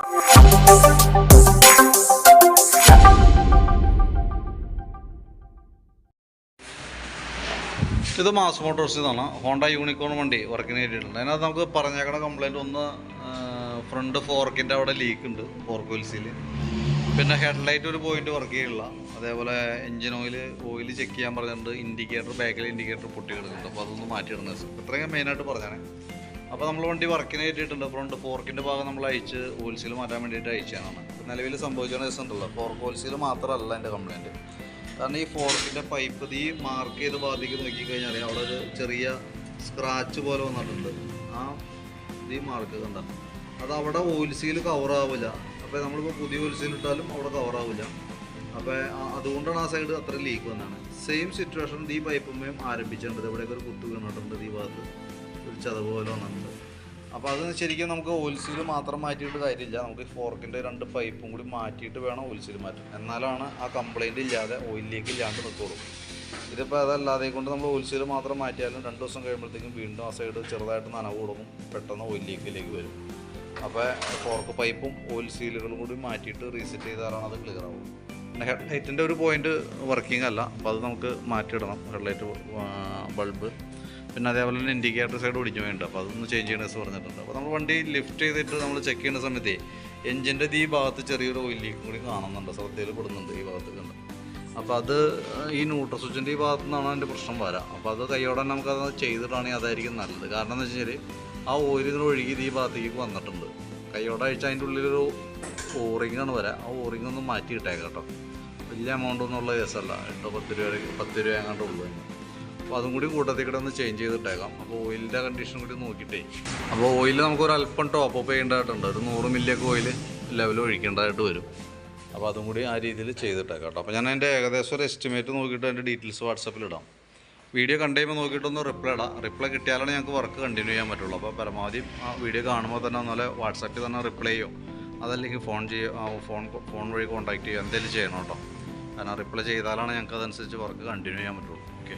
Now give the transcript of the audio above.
ഇത് മാസ് മോട്ടോഴ്സിൽ നിന്നാണ് Honda unicorn വണ്ടി വർക്കിന് വേണ്ടിയിട്ടുണ്ട്. അതിനകത്ത് നമുക്ക് പറഞ്ഞേക്കണ കംപ്ലയിൻറ്റ് ഒന്ന് ഫ്രണ്ട് ഫോർക്കിൻ്റെ അവിടെ ലീക്ക് ഉണ്ട്, ഫോർക്ക് വീൽസിൽ. പിന്നെ ഹെഡ്ലൈറ്റ് ഒരു പോയിൻ്റ് വർക്ക് ചെയ്യില്ല. അതേപോലെ എൻജിൻ ഓയിൽ ചെക്ക് ചെയ്യാൻ പറഞ്ഞിട്ടുണ്ട്. ഇൻഡിക്കേറ്റർ, ബാക്കിൽ ഇൻഡിക്കേറ്റർ പൊട്ടി കിടക്കുന്നുണ്ട്. അപ്പോൾ അതൊന്ന് മാറ്റിയിടുന്നത് ഇത്രയും മെയിനായിട്ട് പറഞ്ഞാണ്. അപ്പോൾ നമ്മൾ വണ്ടി വർക്കിന് കയറ്റിയിട്ടുണ്ട്. ഫ്രണ്ട് ഫോർക്കിൻ്റെ ഭാഗം നമ്മൾ അയച്ച് ഓയിൽസിൽ മാറ്റാൻ വേണ്ടിയിട്ട് അയച്ചതാണ്. നിലവിൽ സംഭവിച്ച ദിവസം ഉണ്ടല്ലോ, ഫോർക്ക് ഓയിൽസിൽ മാത്രമല്ല എൻ്റെ കംപ്ലയിൻറ്റ്. കാരണം ഈ ഫോർക്കിൻ്റെ പൈപ്പ് ഈ മാർക്ക് ചെയ്ത ഭാഗത്തേക്ക് നോക്കിക്കഴിഞ്ഞാൽ അവിടെ ഒരു ചെറിയ സ്ക്രാച്ച് പോലെ വന്നിട്ടുണ്ട്. ആ ഈ മാർക്ക് കണ്ട അത് അവിടെ ഓയിൽ സീൽ കവറാവില്ല. അപ്പോൾ നമ്മളിപ്പോൾ പുതിയ ഓയിൽ സീൽ ഇട്ടാലും അവിടെ കവറാവില്ല. അപ്പോൾ അതുകൊണ്ടാണ് ആ സൈഡ് അത്ര ലീക്ക് വന്നതാണ്. സെയിം സിറ്റുവേഷൻ ഈ പൈപ്പുമ്മയും ആരംഭിച്ചിട്ടുണ്ട്. ഇവിടെയൊക്കെ ഒരു കുത്തു വീണിട്ടുണ്ട്, ഈ ഭാഗത്ത് ഒരു ചതവ് പോലെ വന്നിട്ടുണ്ട്. അപ്പോൾ അത് ശരിക്കും നമുക്ക് ഓയിൽ സീൽ മാത്രം മാറ്റിയിട്ട് കാര്യമില്ല. നമുക്ക് ഫോർക്കിൻ്റെ 2 പൈപ്പും കൂടി മാറ്റിയിട്ട് വേണം ഓയിൽ സീൽ മാറ്റാൻ. എന്നാലാണ് ആ കംപ്ലയിൻ്റ് ഇല്ലാതെ ഓയിൽ ലീക്ക് ഇല്ലാണ്ട് നിൽക്കുള്ളൂ. ഇതിപ്പോൾ അതല്ലാതെ കൊണ്ട് നമ്മൾ ഓയിൽ സീൽ മാത്രം മാറ്റിയാലും 2 ദിവസം കഴിയുമ്പോഴത്തേക്കും വീണ്ടും ആ സൈഡ് ചെറുതായിട്ട് നനവ് കൊടുക്കും, പെട്ടെന്ന് ഓയിൽ ലീക്കിലേക്ക് വരും. അപ്പോൾ ഫോർക്ക് പൈപ്പും ഓയിൽ സീലുകളും കൂടി മാറ്റിയിട്ട് റീസെറ്റ് ചെയ്താലാണ് അത് ക്ലിയർ ആവും. പിന്നെ ഹെഡ്ലൈറ്റിൻ്റെ ഒരു പോയിൻ്റ് വർക്കിംഗ് അല്ല, അപ്പോൾ അത് നമുക്ക് മാറ്റിയിടണം. ഹെഡ്ലൈറ്റ് ബൾബ്, പിന്നെ അതേപോലെ തന്നെ ഇൻഡിക്കേറ്റർ സൈഡ് ഒടിഞ്ഞു വേണ്ട. അപ്പോൾ അതൊന്ന് ചേഞ്ച് ചെയ്യണമെന്ന് പറഞ്ഞിട്ടുണ്ട്. അപ്പോൾ നമ്മൾ വണ്ടി ലിഫ്റ്റ് ചെയ്തിട്ട് നമ്മൾ ചെക്ക് ചെയ്യുന്ന സമയത്ത് എൻജിൻ്റെ ഈ ഭാഗത്ത് ചെറിയൊരു ഓയിൽ ലീക്ക് കൂടി കാണുന്നുണ്ട്, ശ്രദ്ധയിൽ പെടുന്നുണ്ട് ഈ ഭാഗത്ത് കണ്ട്. അപ്പോൾ അത് ഈ ന്യൂട്രൽ സ്വിച്ചിൻ്റെ ഈ ഭാഗത്തു നിന്നാണ് അതിൻ്റെ പ്രശ്നം വരാം. അപ്പോൾ അത് കൈയോടെ തന്നെ നമുക്കത് ചെയ്തിട്ടാണെങ്കിൽ അതായിരിക്കും നല്ലത്. കാരണം എന്ന് വെച്ച് കഴിഞ്ഞാൽ ആ ഓയിലുകൾ ഒഴുകി ഈ ഭാഗത്തേക്ക് വന്നിട്ടുണ്ട്. കൈയോടെ അഴിച്ച് അതിൻ്റെ ഉള്ളിലൊരു ഓറിങ്ങാണ് വരാം. ആ ഓറിങ് ഒന്ന് മാറ്റി ഇട്ടേക്കാം കേട്ടോ. വലിയ എമൗണ്ട് ഒന്നുള്ള കേസല്ല, 8-10 രൂപ എങ്ങാണ്ട് ഉള്ളൂ. അപ്പോൾ അതും കൂടി കൂട്ടത്തിൽ കൂടെ ഒന്ന് ചേഞ്ച് ചെയ്തിട്ടേക്കാം. അപ്പോൾ ഓയിലിൻ്റെ കണ്ടീഷൻ കൂടി നോക്കിയിട്ടേ. അപ്പോൾ ഓയിൽ നമുക്കൊരു അല്പം ടോപ്പ് അപ്പ് ചെയ്യേണ്ടതായിട്ടുണ്ട്. ഒരു 100 മില്ലിയൊക്കെ ഓയിൽ ലെവൽ ഒഴിക്കേണ്ടതായിട്ട് വരും. അപ്പോൾ അതും കൂടി ആ രീതിയിൽ ചെയ്തിട്ടേക്കാം കേട്ടോ. അപ്പോൾ ഞാൻ അതിൻ്റെ ഏകദേശം ഒരു എസ്റ്റിമേറ്റ് നോക്കിയിട്ട് അതിൻ്റെ ഡീറ്റെയിൽസ് വാട്സപ്പിലിടാം. വീഡിയോ കണ്ടുകഴിയുമ്പോൾ നോക്കിയിട്ടൊന്ന് റിപ്ലൈ ഇടാം. റിപ്ലൈ കിട്ടിയാലാണ് ഞങ്ങൾക്ക് വർക്ക് കണ്ടിന്യൂ ചെയ്യാൻ പറ്റുള്ളൂ. അപ്പോൾ പരമാവധി ആ വീഡിയോ കാണുമ്പോൾ തന്നെ ഒന്നുപോലെ വാട്സാപ്പിൽ തന്നെ റിപ്ലൈ ചെയ്യും. അതല്ലെങ്കിൽ ഫോൺ വഴി കോൺടാക്ട് ചെയ്യുക, എന്തെങ്കിലും ചെയ്യണം കേട്ടോ. കാരണം റിപ്ലൈ ചെയ്താലാണ് ഞങ്ങൾക്ക് അതനുസരിച്ച് വർക്ക് കണ്ടിന്യൂ ചെയ്യാൻ പറ്റുള്ളൂ. ഓക്കെ.